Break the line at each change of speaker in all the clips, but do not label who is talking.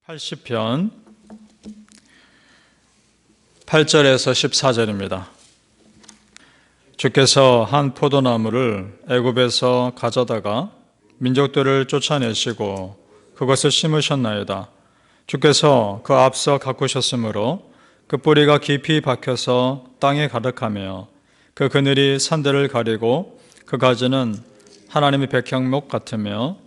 80편 8절에서 14절입니다. 주께서 한 포도나무를 애굽에서 가져다가 민족들을 쫓아내시고 그것을 심으셨나이다. 주께서 그 앞서 가꾸셨으므로 그 뿌리가 깊이 박혀서 땅에 가득하며 그 그늘이 산들을 가리고 그 가지는 하나님의 백향목 같으며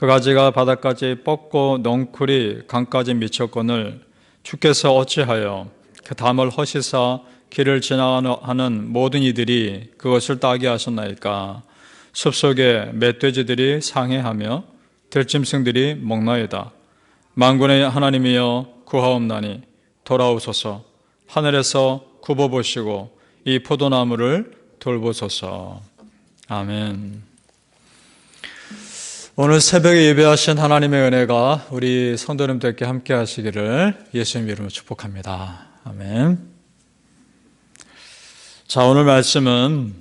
그 가지가 바닥까지 뻗고 넝쿨이 강까지 미쳤거늘 주께서 어찌하여 그 담을 허시사 길을 지나가는 모든 이들이 그것을 따게 하셨나이까. 숲속에 멧돼지들이 상해하며 들짐승들이 먹나이다. 만군의 하나님이여 구하옵나니 돌아오소서. 하늘에서 굽어보시고 이 포도나무를 돌보소서. 아멘. 오늘 새벽에 예배하신 하나님의 은혜가 우리 성도님들께 함께 하시기를 예수님 이름으로 축복합니다. 아멘. 자, 오늘 말씀은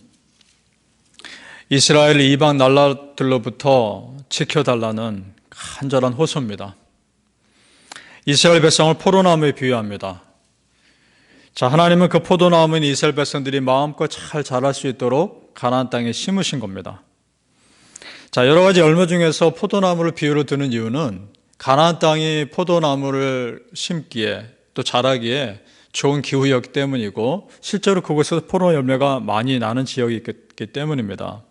이스라엘 이방 나라들로부터 지켜달라는 간절한 호소입니다. 이스라엘 백성을 포도나무에 비유합니다. 자, 하나님은 그 포도나무인 이스라엘 백성들이 마음껏 잘 자랄 수 있도록 가나안 땅에 심으신 겁니다. 자, 여러 가지 열매 중에서 포도나무를 비유로 드는 이유는 가나안 땅이 포도나무를 심기에 또 자라기에 좋은 기후였기 때문이고 실제로 그곳에서 포도 열매가 많이 나는 지역이 있기 때문입니다.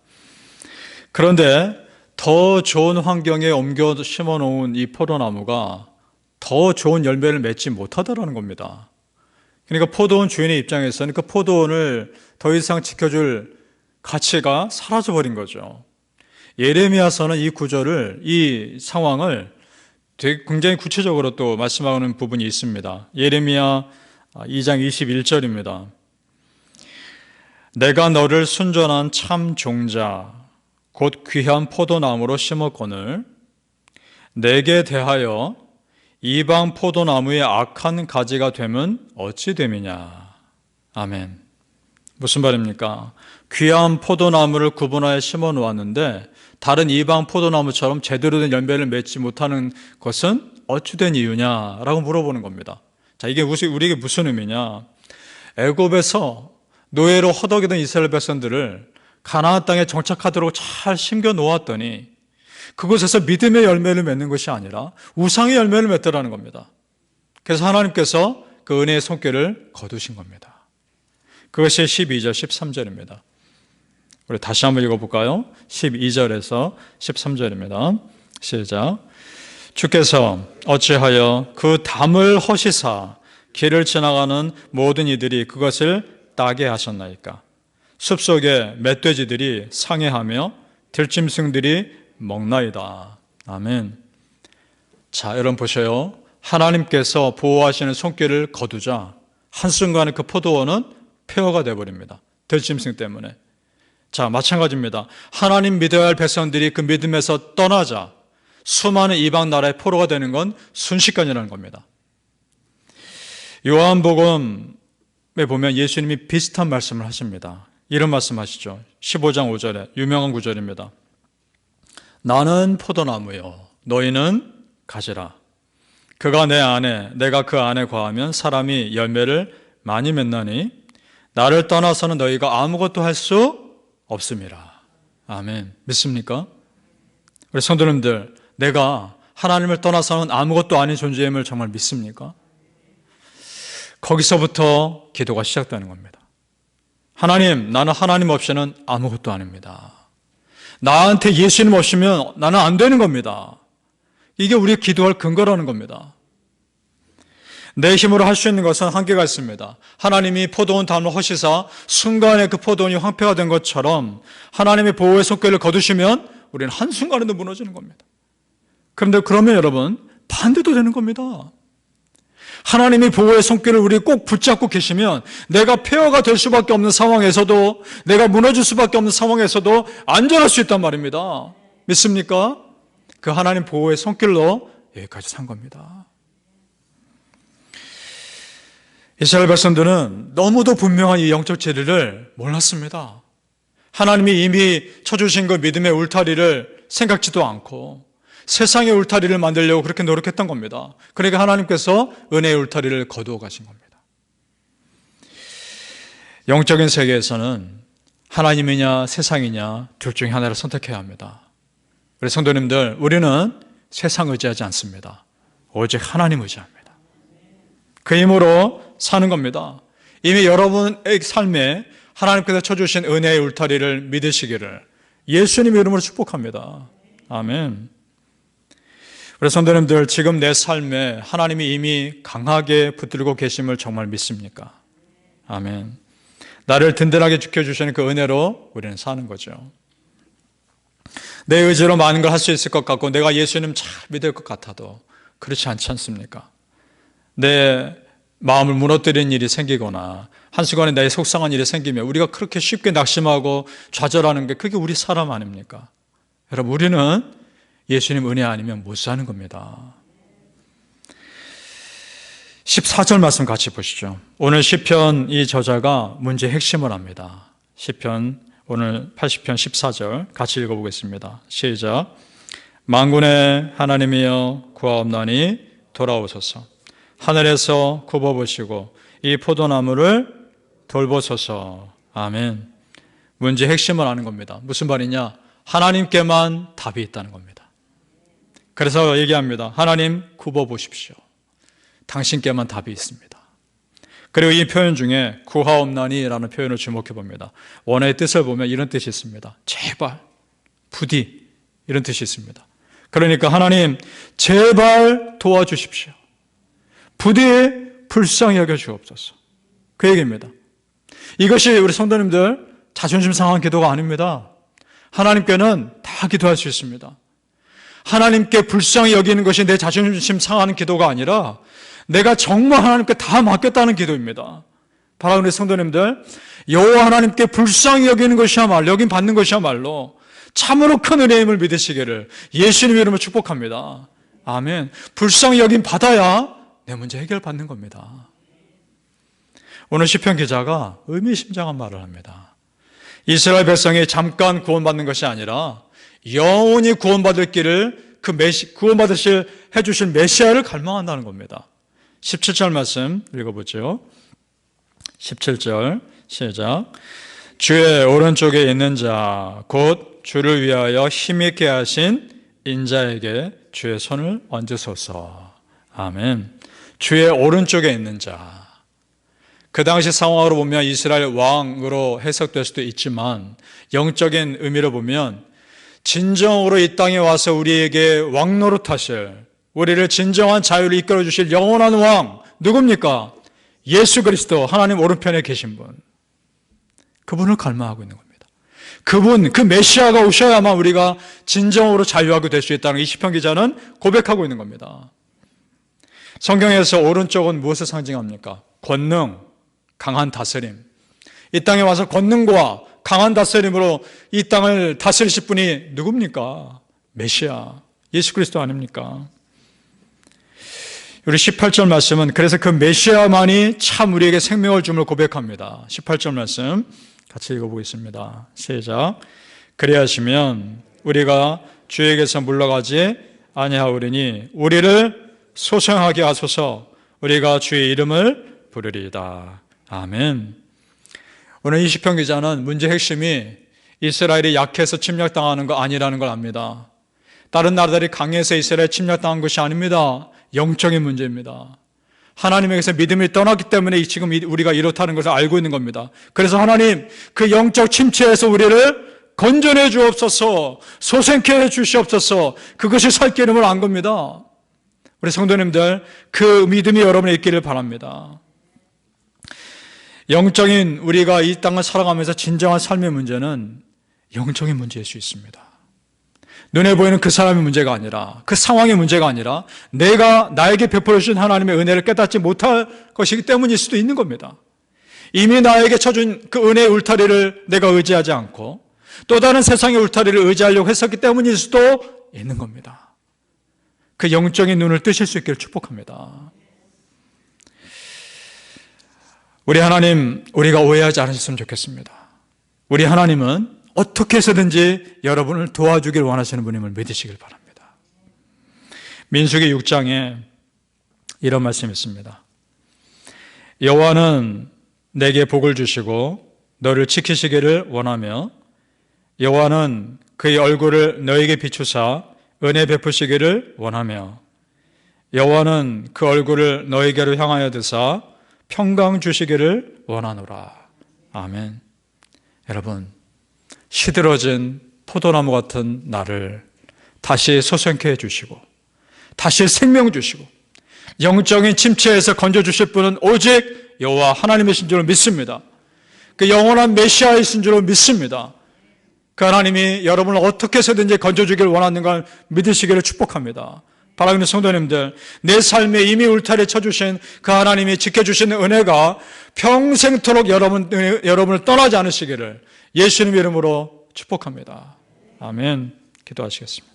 그런데 더 좋은 환경에 옮겨 심어놓은 이 포도나무가 더 좋은 열매를 맺지 못하더라는 겁니다. 그러니까 포도원 주인의 입장에서는 그 포도원을 더 이상 지켜줄 가치가 사라져버린 거죠. 예레미야서는 이 구절을, 이 상황을 굉장히 구체적으로 또 말씀하는 부분이 있습니다. 예레미야 2장 21절입니다. 내가 너를 순전한 참 종자 곧 귀한 포도나무로 심었거늘 내게 대하여 이방 포도나무의 악한 가지가 되면 어찌 됨이냐. 아멘. 무슨 말입니까? 귀한 포도나무를 구분하여 심어 놓았는데 다른 이방 포도나무처럼 제대로 된 열매를 맺지 못하는 것은 어찌된 이유냐라고 물어보는 겁니다. 자, 이게 우리에게 무슨 의미냐? 애굽에서 노예로 허덕이던 이스라엘 백성들을 가나안 땅에 정착하도록 잘 심겨 놓았더니 그곳에서 믿음의 열매를 맺는 것이 아니라 우상의 열매를 맺더라는 겁니다. 그래서 하나님께서 그 은혜의 손길을 거두신 겁니다. 그것이 12절, 13절입니다. 우리 다시 한번 읽어볼까요? 12절에서 13절입니다. 시작. 주께서 어찌하여 그 담을 허시사 길을 지나가는 모든 이들이 그것을 따게 하셨나이까. 숲속에 멧돼지들이 상해하며 들짐승들이 먹나이다. 아멘. 자, 여러분 보셔요. 하나님께서 보호하시는 손길을 거두자 한순간에 그 포도원은 폐허가 되어버립니다. 들짐승 때문에. 자, 마찬가지입니다. 하나님 믿어야 할 백성들이 그 믿음에서 떠나자 수많은 이방 나라의 포로가 되는 건 순식간이라는 겁니다. 요한복음에 보면 예수님이 비슷한 말씀을 하십니다. 이런 말씀하시죠. 15장 5절에 유명한 구절입니다. 나는 포도나무요 너희는 가지라. 그가 내 안에 내가 그 안에 거하면 사람이 열매를 많이 맺나니 나를 떠나서는 너희가 아무것도 할 수 없습니다. 아멘. 믿습니까? 우리 성도님들, 내가 하나님을 떠나서는 아무것도 아닌 존재임을 정말 믿습니까? 거기서부터 기도가 시작되는 겁니다. 하나님, 나는 하나님 없이는 아무것도 아닙니다. 나한테 예수님 없이면 나는 안 되는 겁니다. 이게 우리의 기도할 근거라는 겁니다. 내 힘으로 할 수 있는 것은 한계가 있습니다. 하나님이 포도원 담을 허시사 순간에 그 포도원이 황폐가 된 것처럼 하나님의 보호의 손길을 거두시면 우리는 한순간에도 무너지는 겁니다. 그런데 그러면 여러분 반대도 되는 겁니다. 하나님이 보호의 손길을 우리 꼭 붙잡고 계시면 내가 폐허가 될 수밖에 없는 상황에서도 내가 무너질 수밖에 없는 상황에서도 안전할 수 있단 말입니다. 믿습니까? 그 하나님 보호의 손길로 여기까지 산 겁니다. 이스라엘 백성들은 너무도 분명한 이 영적 진리를 몰랐습니다. 하나님이 이미 쳐주신 그 믿음의 울타리를 생각지도 않고 세상의 울타리를 만들려고 그렇게 노력했던 겁니다. 그러니까 하나님께서 은혜의 울타리를 거두어 가신 겁니다. 영적인 세계에서는 하나님이냐 세상이냐 둘 중에 하나를 선택해야 합니다. 그래서 성도님들, 우리는 세상 의지하지 않습니다. 오직 하나님 의지합니다. 그 힘으로 사는 겁니다. 이미 여러분의 삶에 하나님께서 쳐주신 은혜의 울타리를 믿으시기를 예수님의 이름으로 축복합니다. 아멘. 그래서 성도님들, 지금 내 삶에 하나님이 이미 강하게 붙들고 계심을 정말 믿습니까? 아멘. 나를 든든하게 지켜주시는 그 은혜로 우리는 사는 거죠. 내 의지로 많은 걸 할 수 있을 것 같고 내가 예수님 잘 믿을 것 같아도 그렇지 않지 않습니까? 내 마음을 무너뜨리는 일이 생기거나 한순간에 나의 속상한 일이 생기면 우리가 그렇게 쉽게 낙심하고 좌절하는 게 그게 우리 사람 아닙니까? 여러분, 우리는 예수님 은혜 아니면 못 사는 겁니다. 14절 말씀 같이 보시죠. 오늘 시편 이 저자가 문제의 핵심을 합니다. 시편 오늘 80편 14절 같이 읽어보겠습니다. 시작. 만군의 하나님이여 구하옵나니 돌아오소서. 하늘에서 굽어보시고 이 포도나무를 돌보소서. 아멘. 문제의 핵심을 아는 겁니다. 무슨 말이냐? 하나님께만 답이 있다는 겁니다. 그래서 얘기합니다. 하나님 굽어보십시오. 당신께만 답이 있습니다. 그리고 이 표현 중에 구하옵나니 라는 표현을 주목해 봅니다. 원어의 뜻을 보면 이런 뜻이 있습니다. 제발, 부디 이런 뜻이 있습니다. 그러니까 하나님 제발 도와주십시오. 부디 불쌍히 여겨 주옵소서. 그 얘기입니다. 이것이 우리 성도님들 자존심 상한 기도가 아닙니다. 하나님께는 다 기도할 수 있습니다. 하나님께 불쌍히 여기는 것이 내 자존심 상하는 기도가 아니라 내가 정말 하나님께 다 맡겼다는 기도입니다. 바로 우리 성도님들, 여호와 하나님께 불쌍히 여기는 것이야말로, 여긴 받는 것이야말로 참으로 큰 은혜임을 믿으시기를 예수님 이름으로 축복합니다. 아멘. 불쌍히 여긴 받아야 내 문제 해결받는 겁니다. 오늘 시편 기자가 의미심장한 말을 합니다. 이스라엘 백성이 잠깐 구원받는 것이 아니라 영원히 구원받을 길을 구원받으실 해주실 메시아를 갈망한다는 겁니다. 17절 말씀 읽어보죠. 17절 시작. 주의 오른쪽에 있는 자 곧 주를 위하여 힘있게 하신 인자에게 주의 손을 얹으소서. 아멘. 주의 오른쪽에 있는 자. 그 당시 상황으로 보면 이스라엘 왕으로 해석될 수도 있지만 영적인 의미로 보면 진정으로 이 땅에 와서 우리에게 왕 노릇하실, 우리를 진정한 자유를 이끌어 주실 영원한 왕 누굽니까? 예수 그리스도, 하나님 오른편에 계신 분. 그분을 갈망하고 있는 겁니다. 그분, 그 메시아가 오셔야만 우리가 진정으로 자유하게 될 수 있다는 이 시편 기자는 고백하고 있는 겁니다. 성경에서 오른쪽은 무엇을 상징합니까? 권능, 강한 다스림. 이 땅에 와서 권능과 강한 다스림으로 이 땅을 다스리실 분이 누굽니까? 메시아, 예수 그리스도 아닙니까? 우리 18절 말씀은 그래서 그 메시아만이 참 우리에게 생명을 줌을 고백합니다. 18절 말씀 같이 읽어보겠습니다. 시작. 그리하시면 우리가 주에게서 물러가지 아니하오리니 우리를 소생하게 하소서. 우리가 주의 이름을 부르리이다. 아멘. 오늘 이 시편 기자는 문제 핵심이 이스라엘이 약해서 침략당하는 거 아니라는 걸 압니다. 다른 나라들이 강해서 이스라엘 침략당한 것이 아닙니다. 영적인 문제입니다. 하나님에게서 믿음이 떠났기 때문에 지금 우리가 이렇다는 것을 알고 있는 겁니다. 그래서 하나님, 그 영적 침체에서 우리를 건져내 주옵소서, 소생케 해 주시옵소서. 그것이 살 길임을 안 겁니다. 우리 성도님들, 그 믿음이 여러분에 있기를 바랍니다. 영적인 우리가 이 땅을 살아가면서 진정한 삶의 문제는 영적인 문제일 수 있습니다. 눈에 보이는 그 사람의 문제가 아니라, 그 상황의 문제가 아니라 내가 나에게 베풀어 주신 하나님의 은혜를 깨닫지 못할 것이기 때문일 수도 있는 겁니다. 이미 나에게 쳐준 그 은혜의 울타리를 내가 의지하지 않고 또 다른 세상의 울타리를 의지하려고 했었기 때문일 수도 있는 겁니다. 그 영적인 눈을 뜨실 수 있기를 축복합니다. 우리 하나님, 우리가 오해하지 않으셨으면 좋겠습니다. 우리 하나님은 어떻게 해서든지 여러분을 도와주길 원하시는 분임을 믿으시길 바랍니다. 민수기 6장에 이런 말씀이 있습니다. 여호와는 내게 복을 주시고 너를 지키시기를 원하며 여호와는 그의 얼굴을 너에게 비추사 은혜 베푸시기를 원하며 여호와는 그 얼굴을 너에게로 향하여 드사 평강 주시기를 원하노라. 아멘. 여러분, 시들어진 포도나무 같은 나를 다시 소생케 해주시고 다시 생명 주시고 영적인 침체에서 건져주실 분은 오직 여호와 하나님이신 줄로 믿습니다. 그 영원한 메시아이신 줄로 믿습니다. 그 하나님이 여러분을 어떻게 해서든지 건져주기를 원하는가 믿으시기를 축복합니다. 바라는 성도님들, 내 삶에 이미 울타리 쳐주신 그 하나님이 지켜주시는 은혜가 평생토록 여러분을 떠나지 않으시기를 예수님 이름으로 축복합니다. 아멘. 기도하시겠습니다.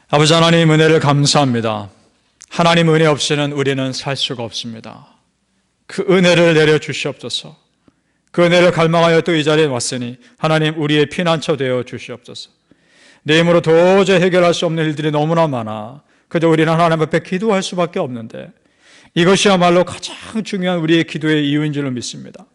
아버지 하나님, 은혜를 감사합니다. 하나님 은혜 없이는 우리는 살 수가 없습니다. 그 은혜를 내려주시옵소서. 그 은혜를 갈망하여 또 이 자리에 왔으니 하나님, 우리의 피난처 되어 주시옵소서. 내 힘으로 도저히 해결할 수 없는 일들이 너무나 많아 그저 우리는 하나님 앞에 기도할 수밖에 없는데 이것이야말로 가장 중요한 우리의 기도의 이유인 줄로 믿습니다.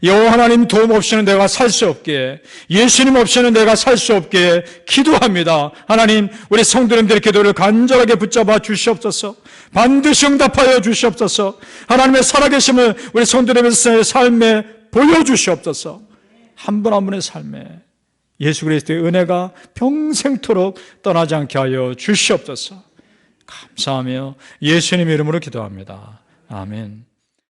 여호와 하나님 도움 없이는 내가 살 수 없기에, 예수님 없이는 내가 살 수 없기에 기도합니다. 하나님, 우리 성도님들의 기도를 간절하게 붙잡아 주시옵소서. 반드시 응답하여 주시옵소서. 하나님의 살아계심을 우리 성도님의 삶에 보여주시옵소서. 한 분 한 분의 삶에 예수 그리스도의 은혜가 평생토록 떠나지 않게 하여 주시옵소서. 감사하며 예수님 이름으로 기도합니다. 아멘.